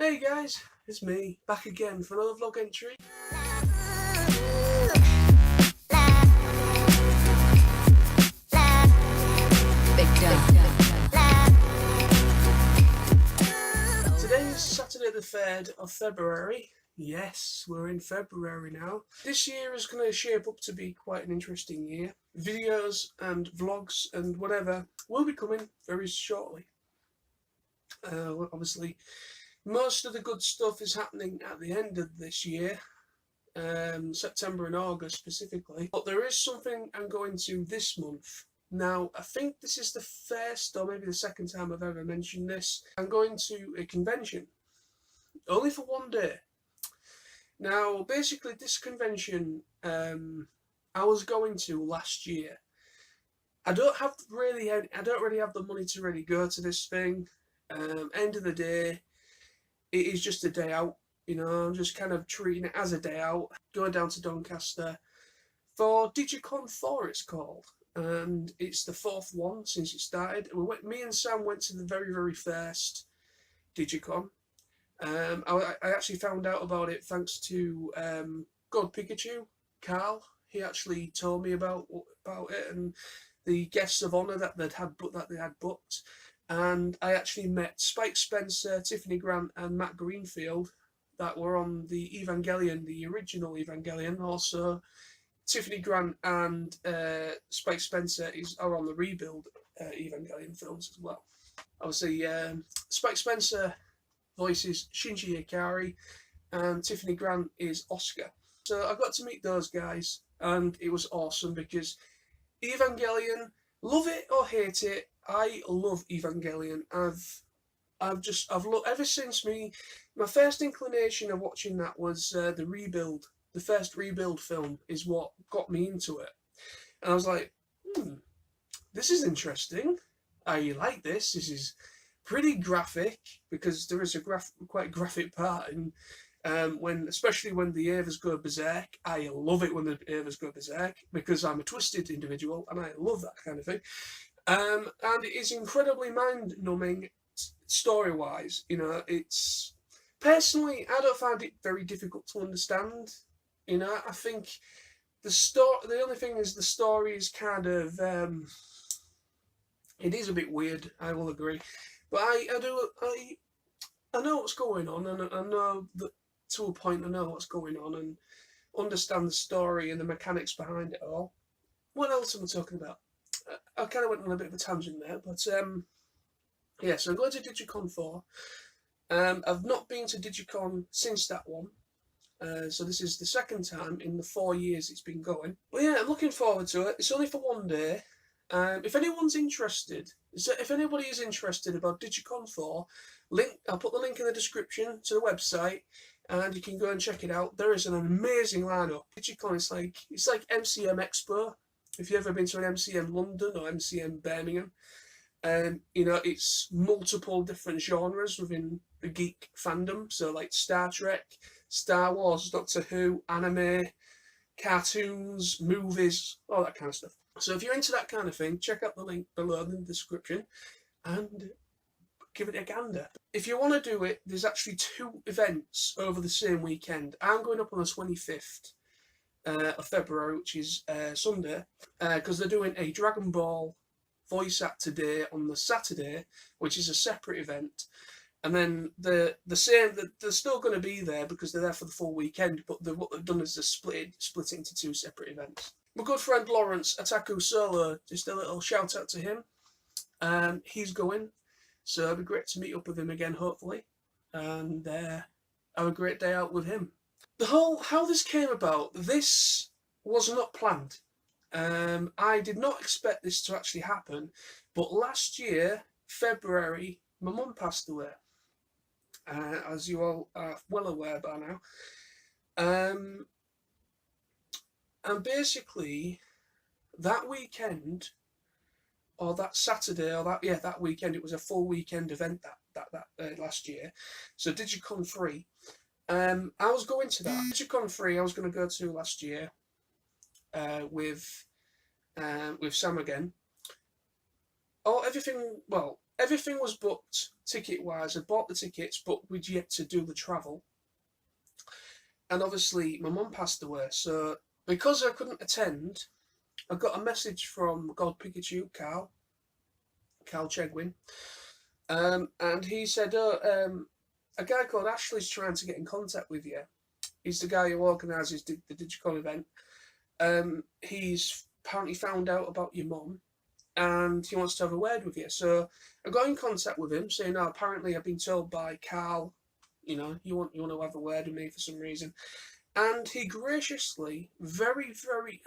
Hey guys, it's me, back again for another vlog entry. Today is Saturday the 3rd of February. Yes, we're in February now. This year is going to shape up to be quite an interesting year. Videos and vlogs and whatever will be coming very shortly. Obviously, most of the good stuff is happening at the end of this year. September and August specifically, but there is something I'm going to this month. Now, I think this is the first or maybe the second time I've ever mentioned this. I'm going to a convention, only for one day. Now, basically, this convention I was going to last year. I don't really have the money to really go to this thing. End of the day, it is just a day out. You know, I'm just kind of treating it as a day out, going down to Doncaster for Digi-con 4 it's called, and it's the 4th one since it started. Me and Sam went to the very first Digi-con. I actually found out about it thanks to God Pikachu, Carl. He actually told me about it and the guests of honour that they had booked, and I actually met Spike Spencer, Tiffany Grant, and Matt Greenfield that were on the Evangelion, the original Evangelion. Also, Tiffany Grant and Spike Spencer are on the rebuild Evangelion films as well. Obviously, Spike Spencer voices Shinji Ikari, and Tiffany Grant is Oscar. So I got to meet those guys, and it was awesome because Evangelion, love it or hate it, I love Evangelion. I've loved ever since my first inclination of watching that was the rebuild. The first rebuild film is what got me into it, and I was like, this is interesting. I like this. This is pretty graphic because there is a quite graphic part in especially when the Avers go berserk. I love it when the Avers go berserk because I'm a twisted individual and I love that kind of thing. And it is incredibly mind-numbing. Story-wise, you know, it's personally I don't find it very difficult to understand. You know, I think the only thing is the story is kind of it is a bit weird. I will agree, but I know what's going on, and I know that to a point I know what's going on and understand the story and the mechanics behind it all. What else am I talking about? I kind of went on a bit of a tangent there, but yeah, so I'm going to Digi-con 4. I've not been to Digi-con since that one. So this is the second time in the 4 years it's been going. But yeah, I'm looking forward to it. It's only for one day. If anyone's interested, if anybody is interested about Digi-con 4, I'll put the link in the description to the website, and you can go and check it out. There is an amazing lineup. Digi-con is it's like MCM Expo. If you've ever been to an MCM London or MCM Birmingham. You know, it's multiple different genres within the geek fandom. So like Star Trek, Star Wars, Doctor Who, anime, cartoons, movies, all that kind of stuff. So if you're into that kind of thing, check out the link below in the description and give it a gander. If you want to do it, there's actually 2 events over the same weekend. I'm going up on the 25th of February, which is Sunday, because they're doing a Dragon Ball voice actor day on the Saturday, which is a separate event, and then they're still going to be there because they're there for the full weekend. But what they've done is they split it into 2 separate events. My good friend Lawrence Ataku Solo, just a little shout out to him. He's going, so it'll be great to meet up with him again, hopefully, and have a great day out with him. How this came about, this was not planned. I did not expect this to actually happen, but last year, February, my mum passed away, as you all are well aware by now. And basically, that weekend, or that Saturday, or that weekend, it was a full weekend event that last year. So Digi-con 3, I was going to that. Digi-con 3 I was going to go to last year. With Sam again. Well, everything was booked ticket-wise. I bought the tickets, but we'd yet to do the travel. And obviously, my mum passed away, so because I couldn't attend, I got a message from God Pikachu, Carl Chegwin, and he said, a guy called Ashley's trying to get in contact with you. He's the guy who organises the Digi-con event. He's apparently found out about your mum, and he wants to have a word with you. So I got in contact with him, saying, "No, apparently I've been told by Carl, you want to have a word with me for some reason." And he graciously, very, very,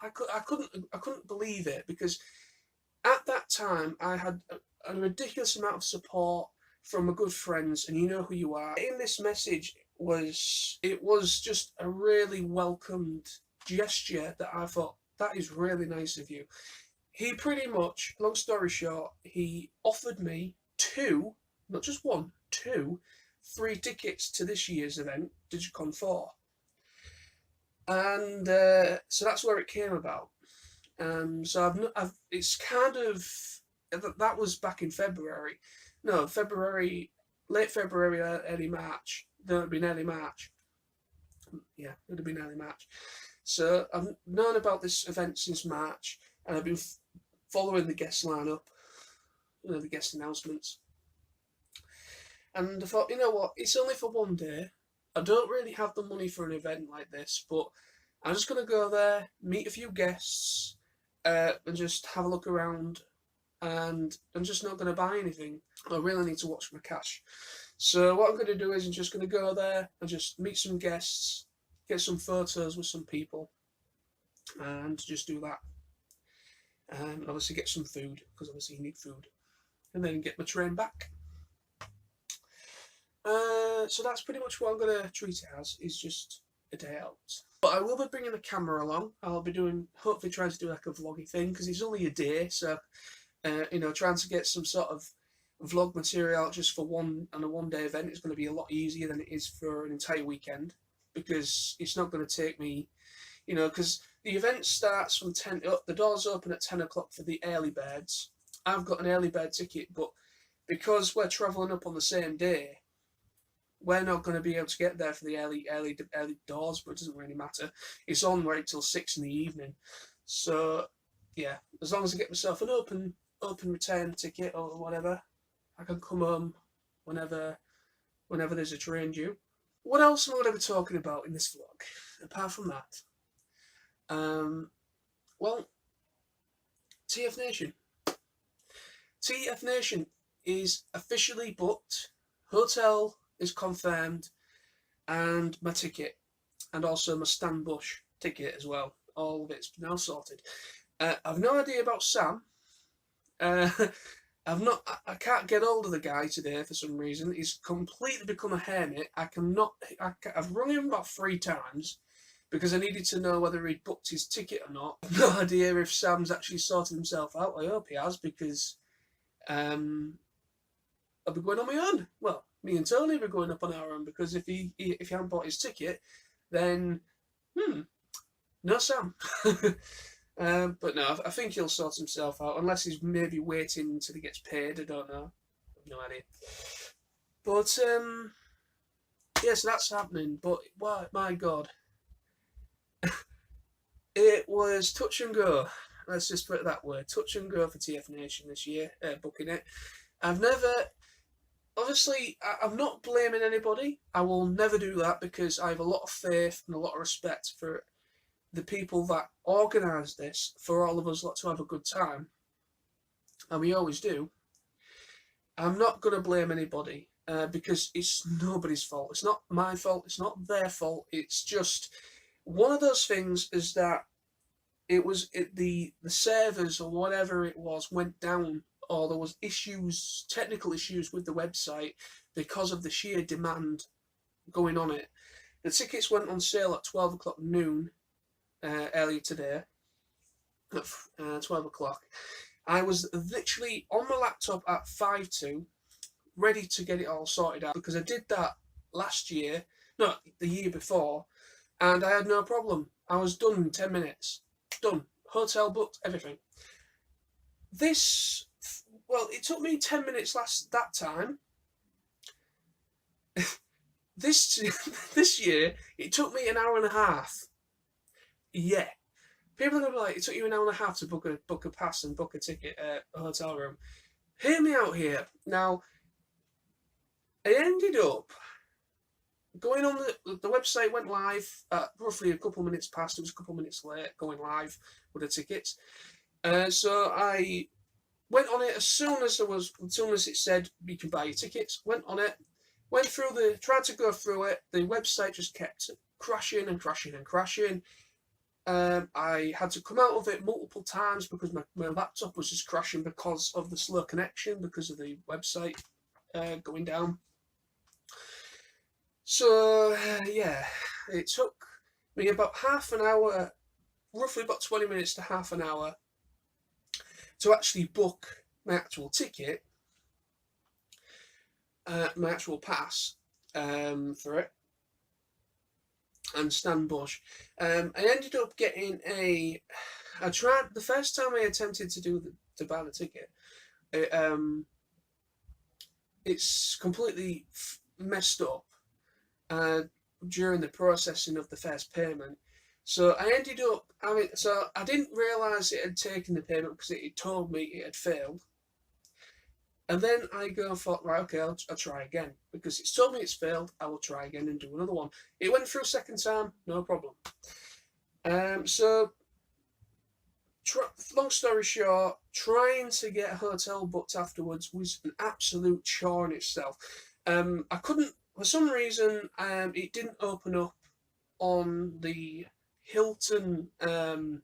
I couldn't believe it, because at that time I had a ridiculous amount of support from my good friends, and you know who you are. In this message it was just a really welcomed gesture that I thought, that is really nice of you. He pretty much, long story short, he offered me two, not just one, two free tickets to this year's event, Digi-con 4. And so that's where it came about. So it's kind of, that was back in February. No, late February, early March. No, it'd been early March. Yeah, it would have been early March. So I've known about this event since March, and I've been following the guest lineup, the guest announcements. And I thought, you know what, it's only for one day. I don't really have the money for an event like this, but I'm just going to go there, meet a few guests, and just have a look around, and I'm just not going to buy anything. I really need to watch my cash. So what I'm going to do is I'm just going to go there and just meet some guests, get some photos with some people, and just do that. And obviously get some food, because obviously you need food. And then get my train back. So that's pretty much what I'm going to treat it as, is just a day out. But I will be bringing the camera along. I'll be hopefully trying to do like a vloggy thing, because it's only a day, so trying to get some sort of vlog material just for a one-day event is going to be a lot easier than it is for an entire weekend, because it's not going to take me, because the event starts from 10, the doors open at 10 o'clock for the early birds. I've got an early bird ticket, but because we're travelling up on the same day, we're not going to be able to get there for the early doors, but it doesn't really matter. It's on right till 6 in the evening. So, yeah, as long as I get myself an open return ticket or whatever, I can come home whenever there's a train due. What else am I going to be talking about in this vlog, apart from that? Well, TFNation. TFNation is officially booked. Hotel is confirmed, and my ticket, and also my Stan Bush ticket as well. All of it's now sorted. I've no idea about Sam. I can't get hold of the guy today for some reason. He's completely become a hermit. I've rung him about 3 times because I needed to know whether he'd booked his ticket or not. I've no idea if Sam's actually sorted himself out. I hope he has, because I'll be going on my own. Well, me and Tony will be going up on our own, because if he hadn't bought his ticket, then no Sam. But no, I think he'll sort himself out, unless he's maybe waiting until he gets paid. I don't know. I've no idea. But yeah, so that's happening. But wow, my God, it was touch and go. Let's just put it that way, touch and go for TFNation this year, booking it. Obviously, I'm not blaming anybody. I will never do that, because I have a lot of faith and a lot of respect for the people that organise this, for all of us to have a good time. And we always do. I'm not going to blame anybody, because it's nobody's fault. It's not my fault. It's not their fault. It's just one of those things, is that the servers or whatever it was went down, or there was technical issues with the website because of the sheer demand going on it. The tickets went on sale at 12 o'clock noon earlier today, at 12 o'clock. I was literally on my laptop at 5 to, ready to get it all sorted out, because I did that last year, no, the year before, and I had no problem. I was done in 10 minutes. Done. Hotel booked, everything. This well, it took me 10 minutes that time. This year, it took me an hour and a half. Yeah. People are going to be like, it took you an hour and a half to book a pass and book a ticket at a hotel room. Hear me out here. Now, I ended up going on the website, went live at roughly a couple of minutes past. It was a couple of minutes late going live with the tickets. So I went on it as soon as it said you can buy your tickets. Went on it, tried to go through it. The website just kept crashing and crashing and crashing. I had to come out of it multiple times because my laptop was just crashing because of the slow connection, because of the website going down. So, yeah, it took me about half an hour, roughly about 20 minutes to half an hour, to actually book my actual ticket, my actual pass for it, and Stellenbosch. I ended up getting I tried, the first time I attempted to buy the ticket, it's completely messed up during the processing of the first payment. So I ended up so I didn't realise it had taken the payment because it told me it had failed. And then I go and thought, right, okay, I'll try again. Because it's told me it's failed, I will try again and do another one. It went through second time, no problem. Long story short, trying to get a hotel booked afterwards was an absolute chore in itself. I couldn't, for some reason, it didn't open up on the Hilton, the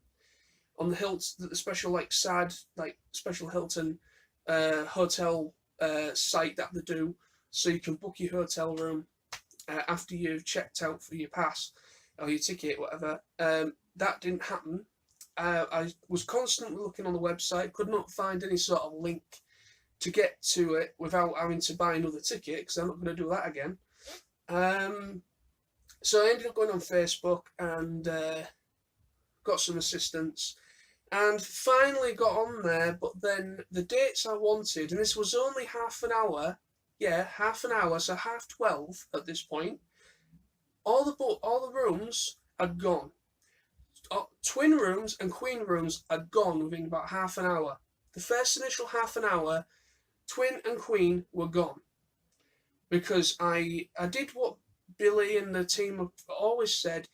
special special Hilton hotel site that they do, so you can book your hotel room after you've checked out for your pass or your ticket, whatever. That didn't happen. I was constantly looking on the website, could not find any sort of link to get to it without having to buy another ticket, because I'm not going to do that again. So I ended up going on Facebook and got some assistance, and finally got on there. But then the dates I wanted, and this was only half an hour, half an hour, so 12:30 at this point. All the rooms had gone. Twin rooms and queen rooms had gone within about half an hour. The first initial half an hour, twin and queen were gone, because I did what Billy and the team have always said: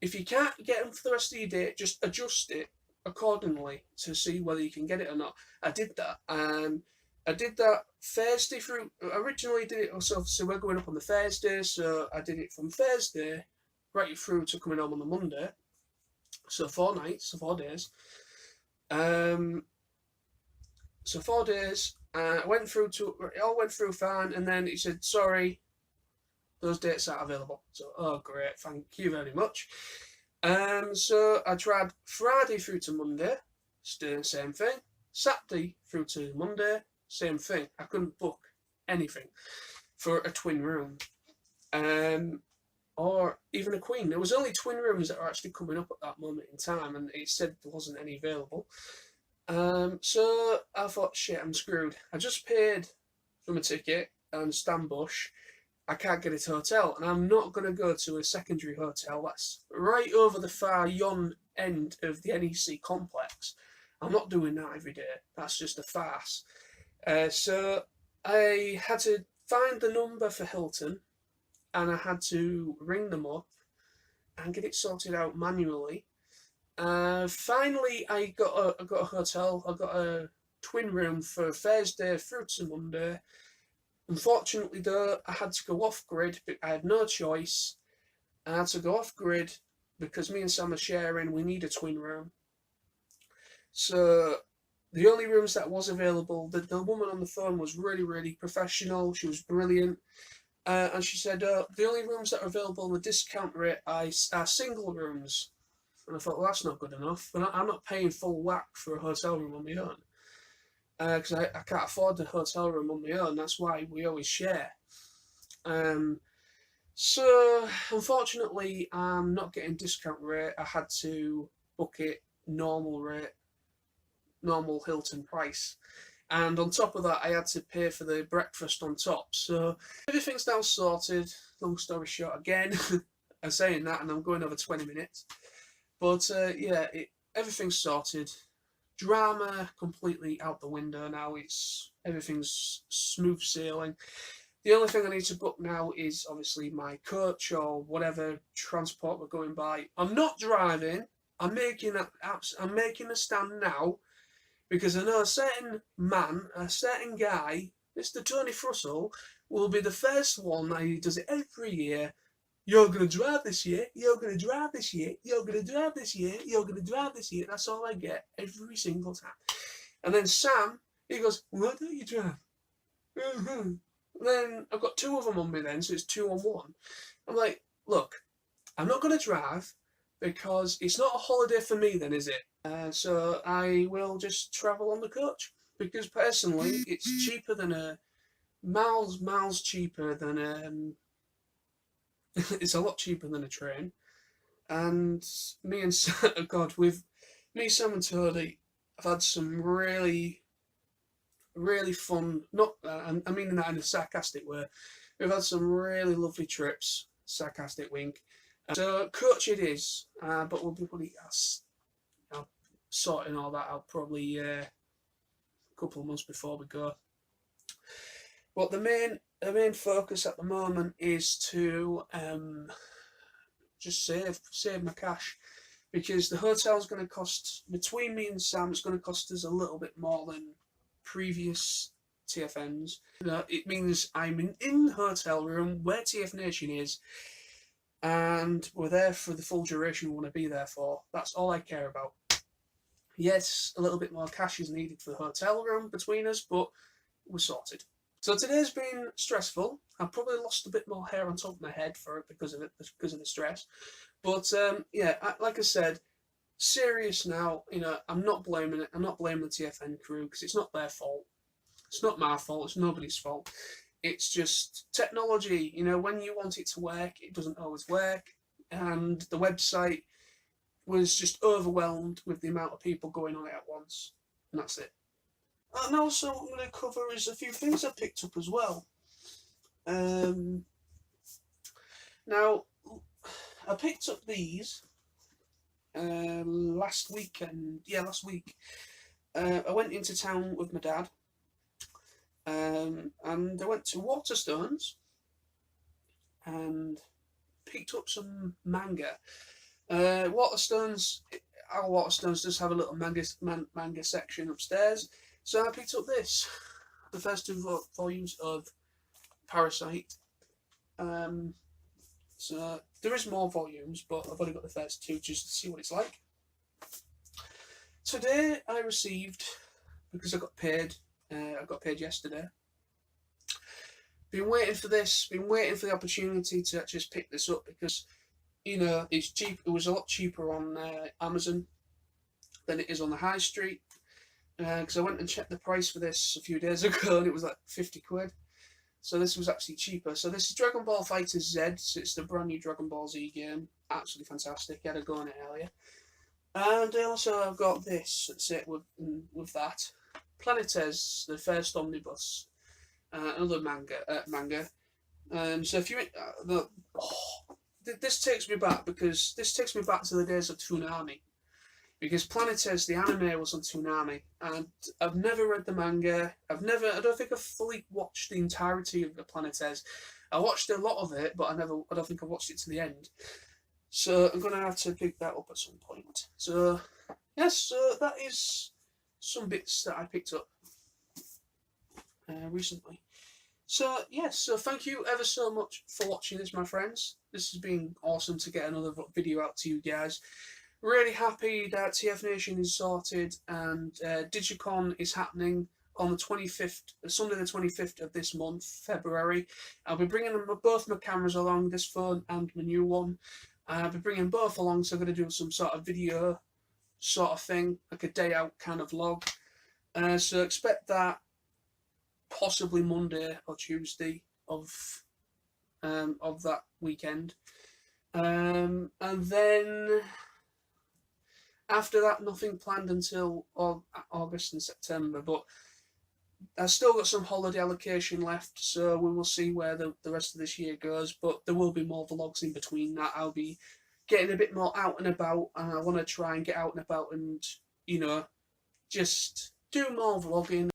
if you can't get them for the rest of your day, just adjust it accordingly to see whether you can get it or not. I did that. I did that Thursday through. Originally did it, so we're going up on the Thursday, so I did it from Thursday right through to coming home on the Monday. So 4 nights, so 4 days. So 4 days. It all went through fine, and then he said, sorry, those dates aren't available. So, oh great, thank you very much. So I tried Friday through to Monday, still same thing. Saturday through to Monday, same thing. I couldn't book anything for a twin room, or even a queen. There was only twin rooms that were actually coming up at that moment in time, and it said there wasn't any available. So I thought, shit, I'm screwed. I just paid for my ticket and Stellenbosch. I can't get a hotel, and I'm not going to go to a secondary hotel that's right over the far yon end of the NEC complex. I'm not doing that every day. That's just a farce. So I had to find the number for Hilton, and I had to ring them up and get it sorted out manually. Finally, I got a hotel. I got a twin room for Thursday through to Monday. Unfortunately, though, I had to go off grid, but I had no choice. I had to go off grid because me and Sam are sharing. We need a twin room. So the only rooms that was available, the woman on the phone was really, really professional. She was brilliant. And she said, the only rooms that are available on the discount rate are single rooms. And I thought, well, that's not good enough. I'm not paying full whack for a hotel room on my own. Because I can't afford the hotel room on my own. That's why we always share. So, unfortunately, I'm not getting discount rate. I had to book it normal rate, normal Hilton price. and on top of that I had to pay for the breakfast on top. So everything's now sorted. Long story short again, I'm saying that and I'm going over 20 minutes. But yeah, everything's sorted. Drama completely out the window now. Everything's smooth sailing. The only thing I need to book now is obviously my coach or whatever transport we're going by. I'm not driving. I'm making a stand now because I know a certain man, a certain guy, Mr. Tony Frussell, will be the first one that he does it every year. You're going to drive this year, you're going to drive this year, you're going to drive this year, you're going to drive this year. That's all I get every single time. And then Sam, he goes, why don't you drive? Mm-hmm. Then I've got two of them on me then, so it's 2-on-1. I'm like, look, I'm not going to drive because it's not a holiday for me then, is it? So I will just travel on the coach because personally it's cheaper than miles cheaper than it's a lot cheaper than a train. And me and God, with me, Sam and Tony, I've had some really fun. Not, I mean that in a sarcastic way. We've had some really lovely trips. Sarcastic wink. So coach it is, but we'll be sorting all that out probably a couple of months before we go. But the main focus at the moment is to just save my cash, because the hotel's going to cost, between me and Sam, it's going to cost us a little bit more than previous TFNs. It means I'm in the hotel room where TFNation is, and we're there for the full duration we want to be there for. That's all I care about. Yes, a little bit more cash is needed for the hotel room between us, but we're sorted. So today's been stressful. I've probably lost a bit more hair on top of my head for it because of the stress. But yeah, like I said, serious now. I'm not blaming it. I'm not blaming the TFN crew because it's not their fault. It's not my fault. It's nobody's fault. It's just technology. When you want it to work, it doesn't always work. And the website was just overwhelmed with the amount of people going on it at once. And that's it. And also what I'm going to cover is a few things I picked up as well. Now, I picked up these last week. I went into town with my dad, and I went to Waterstones and picked up some manga. Our Waterstones does have a little manga section upstairs, so I picked up the first two volumes of Parasite. So there is more volumes, but I've only got the first two just to see what it's like. Today I received, because I got paid yesterday. Been waiting for this, been waiting for the opportunity to just pick this up because, it's cheap. It was a lot cheaper on Amazon than it is on the high street. Because I went and checked the price for this a few days ago and it was like 50 quid. So this was actually cheaper. So this is Dragon Ball FighterZ. So it's the brand new Dragon Ball Z game. Absolutely fantastic. I had a go on it earlier. And also I've got this. That's it with that. Planetez, the first omnibus. Another manga. So if you this takes me back to the days of Toonami. Because Planetez, the anime, was on Toonami, and I've never read the manga. I don't think I've fully watched the entirety of the Planetez. I watched a lot of it, but I don't think I watched it to the end. So I'm gonna have to pick that up at some point. So yes, so that is some bits that I picked up recently. So yes, so thank you ever so much for watching this, my friends. This has been awesome to get another video out to you guys. Really happy that TFNation is sorted and Digi-con is happening on the 25th, Sunday the 25th of this month, February. I'll be bringing both my cameras along, this phone and my new one. I'll be bringing both along, so I'm going to do some sort of video sort of thing, like a day out kind of vlog. So expect that possibly Monday or Tuesday of that weekend. And then after that, nothing planned until August and September. But I've still got some holiday allocation left, so we will see where the rest of this year goes. But there will be more vlogs in between that. I'll be getting a bit more out and about, and I want to try and get out and about and, you know, just do more vlogging.